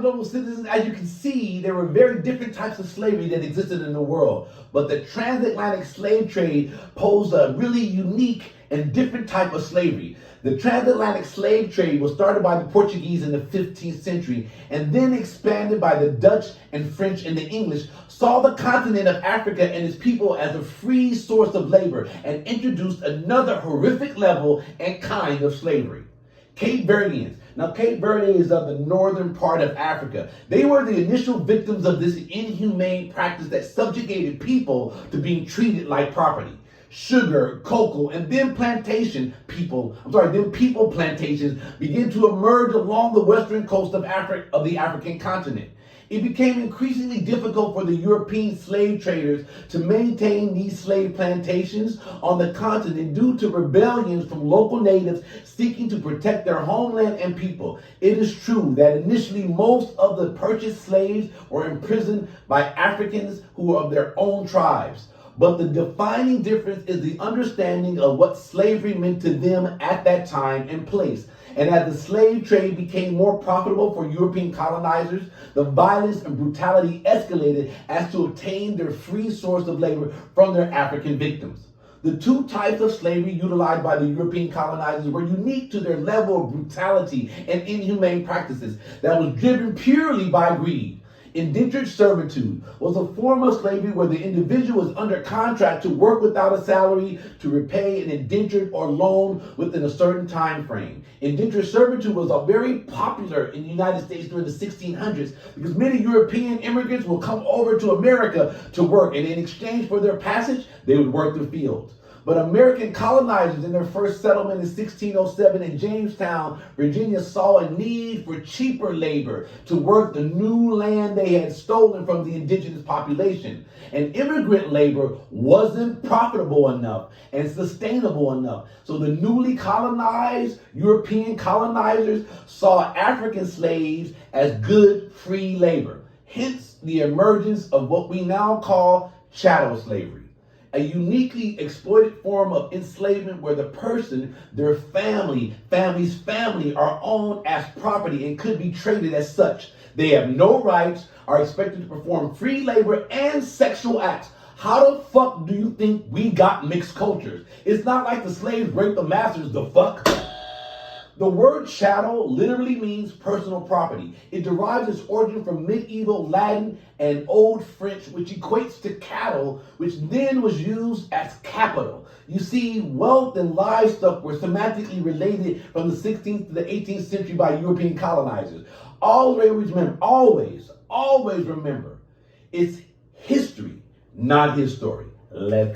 global citizens, as you can see, there were very different types of slavery that existed in the world. But the transatlantic slave trade posed a really unique and different type of slavery. The transatlantic slave trade was started by the Portuguese in the 15th century and then expanded by the Dutch and French and the English, saw the continent of Africa and its people as a free source of labor and introduced another horrific level and kind of slavery. Cape Verdeans. Now, Cape Verde is of the northern part of Africa. They were the initial victims of this inhumane practice that subjugated people to being treated like property. Sugar, cocoa, and then people plantations began to emerge along the western coast of the African continent. It became increasingly difficult for the European slave traders to maintain these slave plantations on the continent due to rebellions from local natives seeking to protect their homeland and people. It is true that initially most of the purchased slaves were imprisoned by Africans who were of their own tribes. But the defining difference is the understanding of what slavery meant to them at that time and place. And as the slave trade became more profitable for European colonizers, the violence and brutality escalated as to obtain their free source of labor from their African victims. The two types of slavery utilized by the European colonizers were unique to their level of brutality and inhumane practices that was driven purely by greed. Indentured servitude was a form of slavery where the individual was under contract to work without a salary to repay an indentured or loan within a certain time frame. Indentured servitude was very popular in the United States during the 1600s because many European immigrants would come over to America to work, and in exchange for their passage, they would work the fields. But American colonizers in their first settlement in 1607 in Jamestown, Virginia, saw a need for cheaper labor to work the new land they had stolen from the indigenous population. And immigrant labor wasn't profitable enough and sustainable enough. So the newly colonized European colonizers saw African slaves as good free labor. Hence the emergence of what we now call chattel slavery. A uniquely exploited form of enslavement where the person, their family's family are owned as property and could be traded as such. They have no rights, are expected to perform free labor and sexual acts. How the fuck do you think we got mixed cultures? It's not like the slaves raped the masters, the fuck. The word chattel literally means personal property. It derives its origin from medieval Latin and Old French, which equates to cattle, which then was used as capital. You see, wealth and livestock were semantically related from the 16th to the 18th century by European colonizers. Always remember, it's history, not his story. Let's